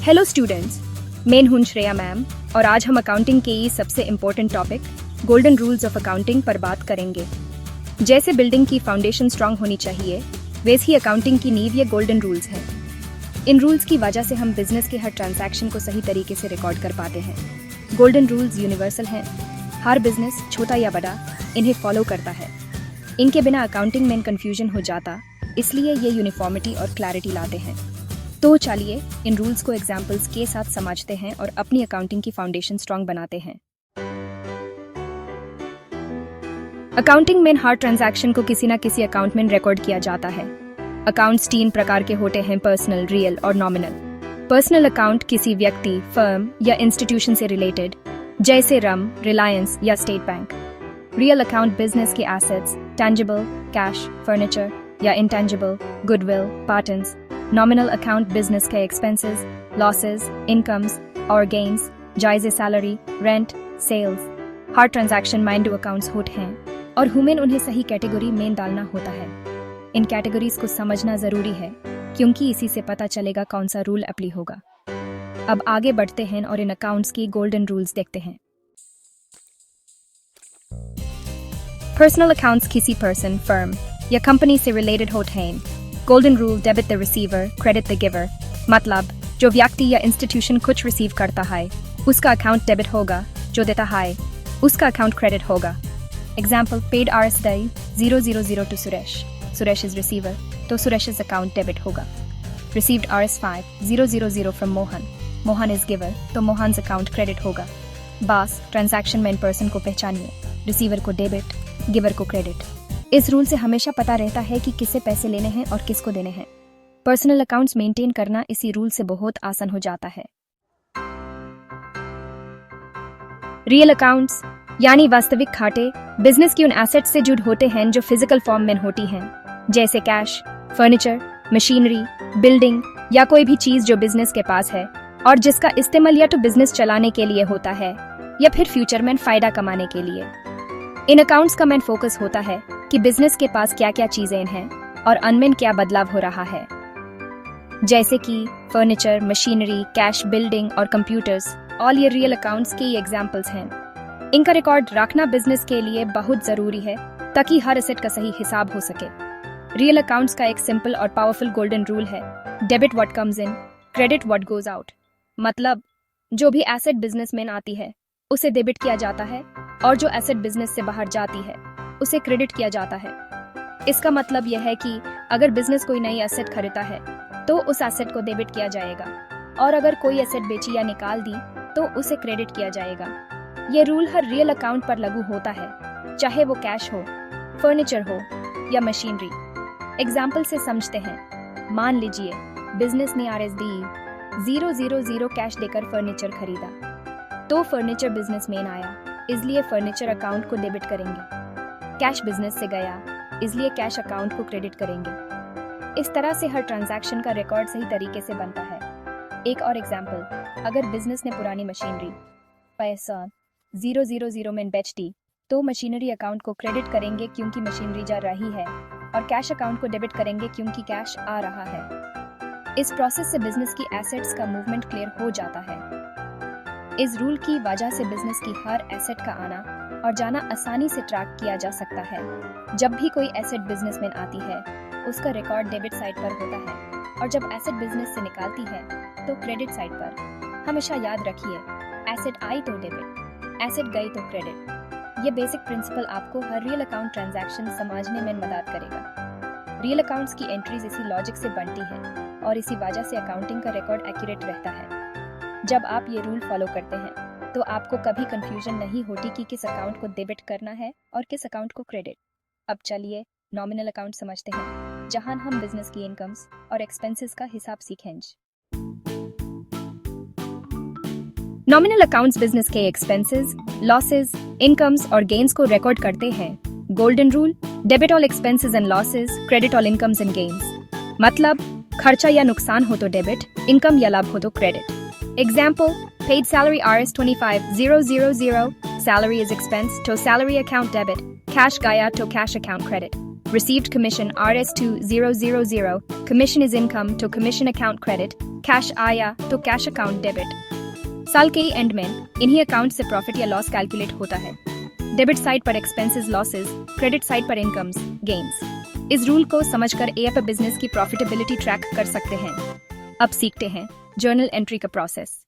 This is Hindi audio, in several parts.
हेलो स्टूडेंट्स, मैं हूं श्रेया मैम और आज हम अकाउंटिंग के ये सबसे important topic golden rules of accounting पर बात करेंगे। जैसे बिल्डिंग की फाउंडेशन स्ट्रांग होनी चाहिए, वैसे ही अकाउंटिंग की नींव ये गोल्डन रूल्स हैं। इन रूल्स की वजह से हम बिजनेस के हर ट्रांजैक्शन को सही तरीके से रिकॉर्ड कर पाते हैं। गोल्डन रूल्स यूनिवर्सल हैं, हर बिजनेस छोटा या बड़ा इन्हें फॉलो करता है। इनके बिना अकाउंटिंग में कंफ्यूजन हो जाता, इसलिए ये यूनिफॉर्मिटी और क्लैरिटी लाते हैं। तो चलिए इन रूल्स को एग्जाम्पल्स के साथ समझते हैं और अपनी अकाउंटिंग की फाउंडेशन स्ट्रांग बनाते हैं। अकाउंटिंग में हर ट्रांजैक्शन को किसी न किसी अकाउंट में रिकॉर्ड किया जाता है। अकाउंट्स 3 प्रकार के होते हैं, पर्सनल, रियल और नॉमिनल। पर्सनल अकाउंट किसी व्यक्ति, फर्म या इंस्टीट्यूशन से रिलेटेड, जैसे रम, रिलायंस या state bank. Real account business के एसेट्स, टैंजिबल, कैश, फर्नीचर या intangible, goodwill, patterns. Nominal account business के एक्सपेंसेस, लॉसेस, इनकम्स और गेन्स, जायजे सैलरी, रेंट, सेल्स। हर ट्रांजैक्शन माइंड अकाउंट्स होते हैं और हमें उन्हें सही कैटेगरी में डालना होता है। इन कैटेगरीज को समझना जरूरी है क्योंकि इसी से पता चलेगा कौन सा रूल अप्लाई होगा। अब आगे बढ़ते हैं और इन अकाउंट्स की गोल्डन रूल्स देखते हैं। पर्सनल अकाउंट्स किसी पर्सन, फर्म या कंपनी से रिलेटेड होते हैं। Golden rule, debit the receiver, credit the giver. मतलब जो व्यक्ति या इंस्टीट्यूशन कुछ रिसीव करता है उसका अकाउंट डेबिट होगा, जो देता है उसका अकाउंट क्रेडिट होगा। Example, paid RS day 000 to Suresh, Suresh is receiver तो सुरेश अकाउंट डेबिट होगा। Received RS 5000 from Mohan, Mohan is giver तो मोहन अकाउंट क्रेडिट होगा। बस ट्रांजैक्शन में इन पर्सन को पहचानिए, रिसीवर को डेबिट, गिवर को क्रेडिट। इस रूल से हमेशा पता रहता है कि किसे पैसे लेने हैं और किसको देने हैं। पर्सनल अकाउंट्स मेंटेन करना इसी रूल से बहुत आसान हो जाता है। रियल अकाउंट्स यानी वास्तविक खाते बिजनेस की उन एसेट्स से जुड़ होते हैं जो फिजिकल फॉर्म में होती हैं, जैसे कैश, फर्नीचर, मशीनरी, बिल्डिंग या कोई भी चीज जो बिजनेस के पास है और जिसका इस्तेमाल या तो बिजनेस चलाने के लिए होता है या फिर फ्यूचर में फायदा कमाने के लिए। इन अकाउंट्स का मेन फोकस होता है कि बिजनेस के पास क्या क्या चीजें हैं और अनमेन क्या बदलाव हो रहा है, जैसे कि फर्नीचर, मशीनरी, कैश, बिल्डिंग और कंप्यूटर्स। ऑल ये रियल अकाउंट्स के एग्जाम्पल्स हैं। इनका रिकॉर्ड रखना बिजनेस के लिए बहुत जरूरी है ताकि हर एसेट का सही हिसाब हो सके। रियल अकाउंट्स का एक सिंपल और पावरफुल गोल्डन रूल है, debit what comes in, credit what goes out. मतलब जो भी एसेट बिजनेस में आती है उसे डेबिट किया जाता है और जो एसेट बिजनेस से बाहर जाती है उसे क्रेडिट किया जाता है। इसका मतलब यह है कि अगर बिजनेस कोई नई एसेट खरीदता है तो उस एसेट को डेबिट किया जाएगा और अगर कोई एसेट बेची या निकाल दी तो उसे क्रेडिट किया जाएगा। यह रूल हर रियल अकाउंट पर लागू होता है, चाहे वो कैश हो, फर्नीचर हो या मशीनरी। एग्जाम्पल से समझते हैं। मान लीजिए बिजनेस ने RS दी 000 कैश देकर फर्नीचर खरीदा, तो फर्नीचर बिजनेस में आया, इसलिए फर्नीचर अकाउंट को डेबिट करेंगे। कैश बिजनेस से गया, इसलिए कैश अकाउंट को क्रेडिट करेंगे। इस तरह से हर ट्रांजैक्शन का रिकॉर्ड सही तरीके से बनता है। एक और एग्जाम्पल, अगर बिजनेस ने पुरानी मशीनरी पैसा 000 में बेच दी तो मशीनरी अकाउंट को क्रेडिट करेंगे क्योंकि मशीनरी जा रही है और कैश अकाउंट को डेबिट करेंगे क्योंकि कैश आ रहा है। इस प्रोसेस से बिजनेस की एसेट्स का मूवमेंट क्लियर हो जाता है। इस रूल की वजह से बिजनेस की हर एसेट का आना और जाना आसानी से ट्रैक किया जा सकता है। जब भी कोई एसेट बिजनेस में आती है उसका रिकॉर्ड डेबिट साइड पर होता है और जब एसेट बिजनेस से निकालती है तो क्रेडिट साइड पर। हमेशा याद रखिए, एसेट आई तो डेबिट, एसेट गई तो क्रेडिट। ये बेसिक प्रिंसिपल आपको हर रियल अकाउंट ट्रांजैक्शन समझने में मदद करेगा। रियल अकाउंट्स की एंट्रीज इसी लॉजिक से बनती है और इसी वजह से अकाउंटिंग का रिकॉर्ड एक्यूरेट रहता है। जब आप ये रूल फॉलो करते हैं तो आपको कभी कंफ्यूजन नहीं होती कि किस अकाउंट को डेबिट करना है और किस अकाउंट को क्रेडिट। अब चलिए नॉमिनल अकाउंट समझते हैं, जहां हम बिजनेस की इनकम्स और एक्सपेंसेस का हिसाब सीखेंगे। नॉमिनल अकाउंट्स बिजनेस के एक्सपेंसेस, लॉसेस, इनकम्स और गेन्स को रिकॉर्ड करते हैं। Golden rule, debit all expenses and losses, credit all incomes and gains. मतलब खर्चा या नुकसान हो तो डेबिट, इनकम या लाभ हो तो credit. Example, paid salary RS 25,000, salary is expense to salary account debit, cash gaya to cash account credit. Received commission Rs2000, commission is income to commission account credit, cash आया तो cash account debit। साल के एंड में इन्हीं अकाउंट से प्रॉफिट या लॉस कैलकुलेट होता है। डेबिट साइड पर एक्सपेंसेस लॉसेस, क्रेडिट साइड पर इनकम्स गेन्स। इस रूल को समझकर आप बिजनेस की प्रॉफिटेबिलिटी ट्रैक कर सकते हैं। अब सीखते हैं जर्नल एंट्री का प्रोसेस।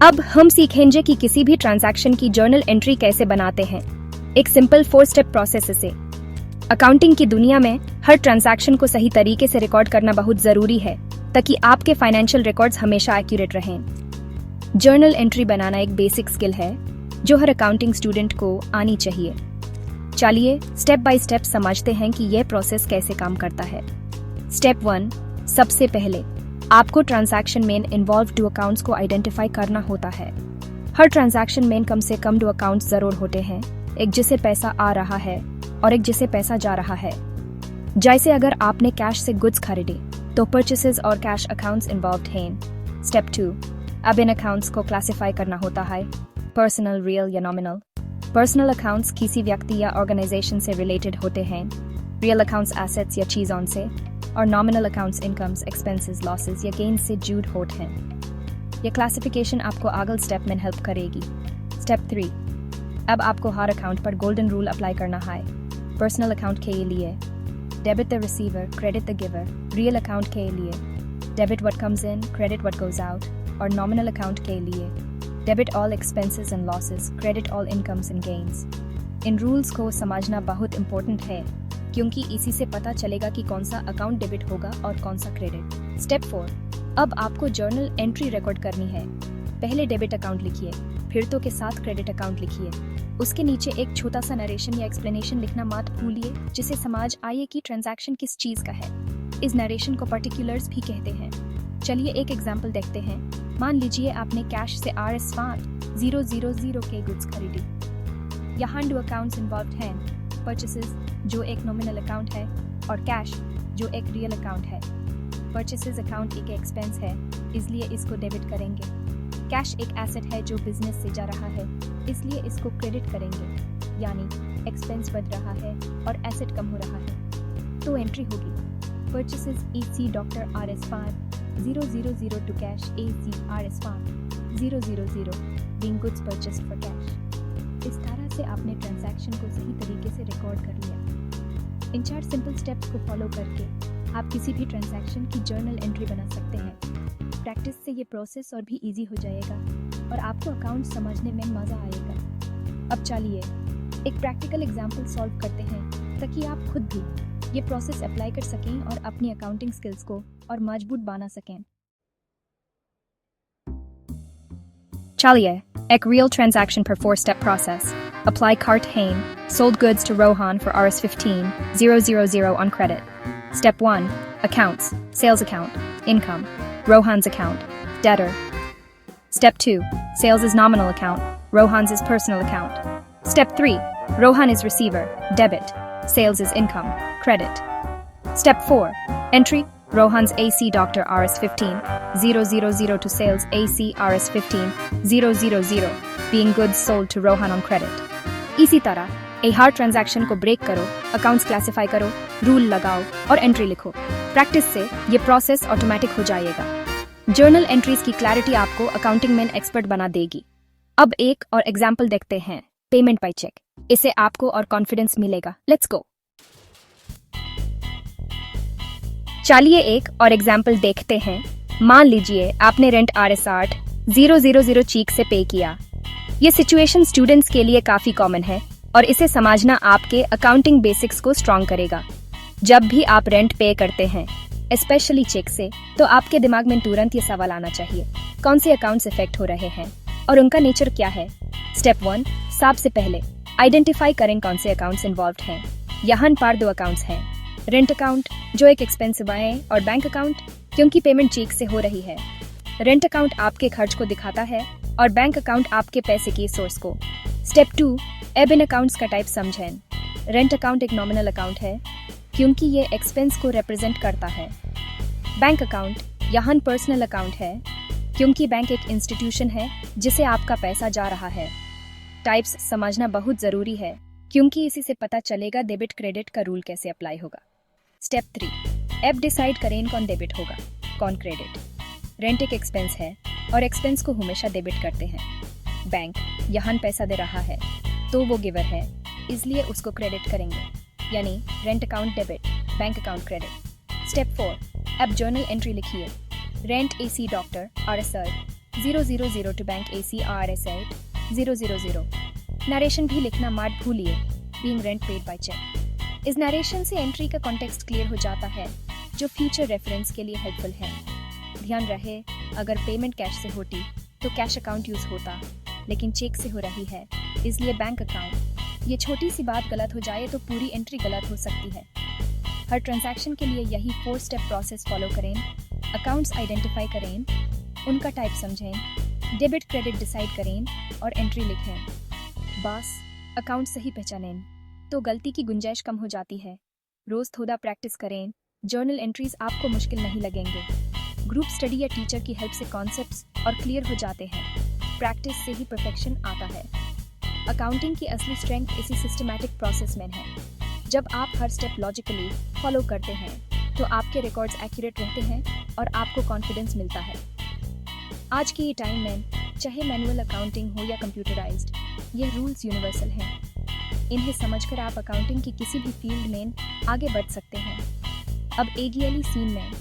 अब हम सीखेंगे कि किसी भी ट्रांजैक्शन की जर्नल एंट्री कैसे बनाते हैं। एक सिंपल 4 स्टेप प्रोसेस से। अकाउंटिंग की दुनिया में हर ट्रांजैक्शन को सही तरीके से रिकॉर्ड करना बहुत जरूरी है ताकि आपके फाइनेंशियल रिकॉर्ड्स हमेशा एक्यूरेट रहें। जर्नल एंट्री बनाना एक बेसिक स्किल है जो हर अकाउंटिंग स्टूडेंट को आनी चाहिए। चलिए स्टेप बाय स्टेप समझते हैं कि यह प्रोसेस कैसे काम करता है। स्टेप 1, सबसे पहले आपको ट्रांजैक्शन में इन्वॉल्व 2 अकाउंट्स को आइडेंटिफाई करना होता है। हर ट्रांजैक्शन में कम से कम 2 अकाउंट्स जरूर होते हैं, एक जिसे पैसा आ रहा है और एक जिसे पैसा जा रहा है। जैसे अगर आपने कैश से गुड्स खरीदे तो परचेसेस और कैश अकाउंट्स इन्वॉल्व हैं। स्टेप 2, अब इन अकाउंट्स को क्लासिफाई करना होता है, पर्सनल, रियल या नॉमिनल। पर्सनल अकाउंट्स किसी व्यक्ति या ऑर्गेनाइजेशन से रिलेटेड होते हैं, रियल अकाउंट्स एसेट्स या चीज़ों से, और nominal accounts incomes, expenses, losses या गेन्स से जुड़े होते हैं। यह क्लासिफिकेशन आपको अगले स्टेप में हेल्प करेगी। स्टेप 3, अब आपको हर अकाउंट पर गोल्डन रूल अप्लाई करना है। पर्सनल अकाउंट के लिए debit the receiver, credit the giver. Real account के लिए debit what comes in, credit what goes out. और नॉमिनल अकाउंट के लिए debit all expenses and losses, credit all incomes and gains. In rules को समझना बहुत इंपॉर्टेंट है क्योंकि इसी से पता चलेगा कि कौन सा अकाउंट डेबिट होगा और कौन सा क्रेडिट। स्टेप 4, अब आपको जर्नल एंट्री रिकॉर्ड करनी है। पहले डेबिट अकाउंट लिखिए, फिर तो के साथ क्रेडिट अकाउंट लिखिए। उसके नीचे एक छोटा सा नरेशन या एक्सप्लेनेशन लिखना मत भूलिए जिससे समझ आए कि ट्रांजैक्शन किस चीज का है। इस नरेशन को पर्टिकुलर्स भी कहते हैं। चलिए एक एग्जांपल देखते हैं। मान लीजिए आपने कैश से Rs5000 के गुड्स खरीदी। यहाँ 2 अकाउंट्स इन्वॉल्व हैं, परचेसेस जो एक नॉमिनल अकाउंट है और कैश जो एक रियल अकाउंट है। परचेसेस अकाउंट एक एक्सपेंस है इसलिए इसको डेबिट करेंगे। कैश एक एसेट है जो बिजनेस से जा रहा है इसलिए इसको क्रेडिट करेंगे, यानी एक्सपेंस बढ़ रहा है और एसेट कम हो रहा है। तो एंट्री होगी purchases AC Dr. Rs5000 to cash AC Rs5000 being goods purchased for cash। इस तरह से आपने ट्रांजैक्शन को सही तरीके से रिकॉर्ड कर लिया। इन 4 सिंपल स्टेप्स को फॉलो करके आप किसी भी ट्रांजैक्शन की जर्नल एंट्री बना सकते हैं। प्रैक्टिस से ये प्रोसेस और भी इजी हो जाएगा और आपको अकाउंट समझने में मज़ा आएगा। अब चलिए एक प्रैक्टिकल एग्जांपल सॉल्व करते हैं ताकि आप खुद भी ये प्रोसेस अप्लाई कर सकें और अपनी अकाउंटिंग स्किल्स को और मजबूत बना सकें। चलिए एक रियल ट्रांजैक्शन पर 4 step process. Apply cart Hain, sold goods to Rohan for Rs15,000 on credit. Step 1, accounts, sales account, income, Rohan's account, debtor. Step 2, sales is nominal account, Rohan's is personal account. Step 3, Rohan is receiver, debit, sales is income, credit. Step 4, entry, Rohan's AC Dr. Rs15,000 to sales AC Rs15,000 being goods sold to Rohan on credit. इसी तरह हर ट्रांजैक्शन को ब्रेक करो, अकाउंट्स क्लासिफाई करो, रूल लगाओ और एंट्री लिखो। प्रैक्टिस से ये प्रोसेस ऑटोमेटिक हो जाएगा। जर्नल एंट्रीज की क्लैरिटी आपको अकाउंटिंग में एक्सपर्ट बना देगी। अब एक और एग्जांपल देखते हैं, पेमेंट बाय चेक। इससे आपको और कॉन्फिडेंस मिलेगा। Let's go. चलिए एक और एग्जांपल देखते हैं। मान लीजिए आपने रेंट Rs8,000 चेक से पे किया। ये सिचुएशन स्टूडेंट्स के लिए काफी कॉमन है और इसे समझना आपके अकाउंटिंग बेसिक्स को स्ट्रॉन्ग करेगा। जब भी आप रेंट पे करते हैं, स्पेशली चेक से, तो आपके दिमाग में तुरंत ये सवाल आना चाहिए, कौन से अकाउंट्स इफेक्ट हो रहे हैं और उनका नेचर क्या है। स्टेप 1, सबसे पहले आइडेंटिफाई करें कौन से अकाउंट्स इन्वॉल्व हैं। यहाँ पर 2 अकाउंट्स हैं, रेंट अकाउंट जो एक एक्सपेंसिव है और बैंक अकाउंट क्योंकि पेमेंट चेक से हो रही है। रेंट अकाउंट आपके खर्च को दिखाता है और बैंक अकाउंट आपके पैसे की सोर्स को। स्टेप 2, अब इन अकाउंट्स का टाइप समझें। रेंट अकाउंट एक नॉमिनल अकाउंट है क्योंकि ये एक्सपेंस को रिप्रेजेंट करता है। बैंक अकाउंट यहाँ पर्सनल अकाउंट है क्योंकि बैंक एक इंस्टीट्यूशन है जिसे आपका पैसा जा रहा है। टाइप्स समझना बहुत ज़रूरी है क्योंकि इसी से पता चलेगा डेबिट क्रेडिट का रूल कैसे अप्लाई होगा। स्टेप 3, ऐप डिसाइड करें कौन डेबिट होगा कौन क्रेडिट। रेंट एक एक्सपेंस है और एक्सपेंस को हमेशा डेबिट करते हैं। बैंक यहाँ पैसा दे रहा है तो वो गिवर है, इसलिए उसको क्रेडिट करेंगे, यानी rent account debit, bank account credit. Step 4, app journal entry लिखिए। Rent AC doctor RSR 000 to bank AC RSR 000। Narration भी लिखना मत भूलिए, being rent paid by cheque. इस नरेशन से एंट्री का कॉन्टेक्स्ट क्लियर हो जाता है, जो फ्यूचर रेफरेंस के लिए हेल्पफुल है। ध्यान रहे, अगर पेमेंट कैश से होती तो कैश अकाउंट यूज होता, लेकिन चेक से हो रही है इसलिए बैंक अकाउंट। ये छोटी सी बात गलत हो जाए तो पूरी एंट्री गलत हो सकती है। हर ट्रांजैक्शन के लिए यही 4 स्टेप प्रोसेस फॉलो करें। अकाउंट्स आइडेंटिफाई करें, उनका टाइप समझें, डेबिट क्रेडिट डिसाइड करें और एंट्री लिखें। बस अकाउंट सही पहचानें तो गलती की गुंजाइश कम हो जाती है। रोज थोड़ा प्रैक्टिस करें, जर्नल एंट्रीज आपको मुश्किल नहीं लगेंगे। ग्रुप स्टडी या टीचर की हेल्प से कॉन्सेप्ट्स और क्लियर हो जाते हैं। प्रैक्टिस से ही परफेक्शन आता है। अकाउंटिंग की असली स्ट्रेंथ इसी सिस्टमैटिक प्रोसेस में है। जब आप हर स्टेप लॉजिकली फॉलो करते हैं तो आपके रिकॉर्ड्स एक्यूरेट रहते हैं और आपको कॉन्फिडेंस मिलता है। आज के ये टाइम में चाहे मैनुअल अकाउंटिंग हो या कंप्यूटराइज्ड, ये रूल्स यूनिवर्सल हैं। इन्हें समझकर आप अकाउंटिंग की किसी भी फील्ड में आगे बढ़ सकते हैं। अब AGLE सीन में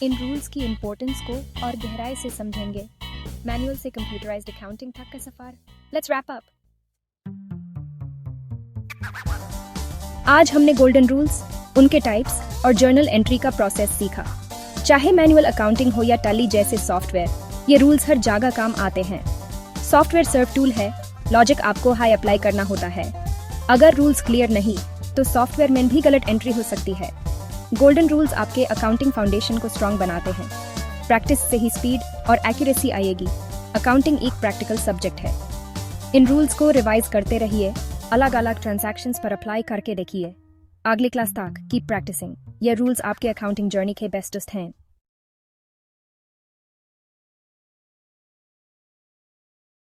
इन रूल्स की इम्पोर्टेंस को और गहराई से समझेंगे। मैनुअल से कंप्यूटराइज्ड अकाउंटिंग तक का सफर। Let's wrap up. आज हमने गोल्डन रूल्स, उनके टाइप्स और जर्नल एंट्री का प्रोसेस सीखा। चाहे मैनुअल अकाउंटिंग हो या टैली जैसे सॉफ्टवेयर, ये रूल्स हर जगह काम आते हैं। सॉफ्टवेयर सर्व टूल है, लॉजिक आपको हाई अप्लाई करना होता है। अगर रूल्स क्लियर नहीं तो सॉफ्टवेयर में भी गलत एंट्री हो सकती है। गोल्डन रूल्स आपके अकाउंटिंग फाउंडेशन को स्ट्रॉन्ग बनाते हैं। प्रैक्टिस से ही स्पीड और एक्यूरेसी आएगी। अकाउंटिंग एक प्रैक्टिकल सब्जेक्ट है। इन रूल्स को रिवाइज करते रहिए, अलग अलग ट्रांजैक्शंस पर अप्लाई करके देखिए। अगली क्लास तक कीप प्रैक्टिसिंग। ये रूल्स आपके अकाउंटिंग जर्नी के बेस्टेस्ट हैं।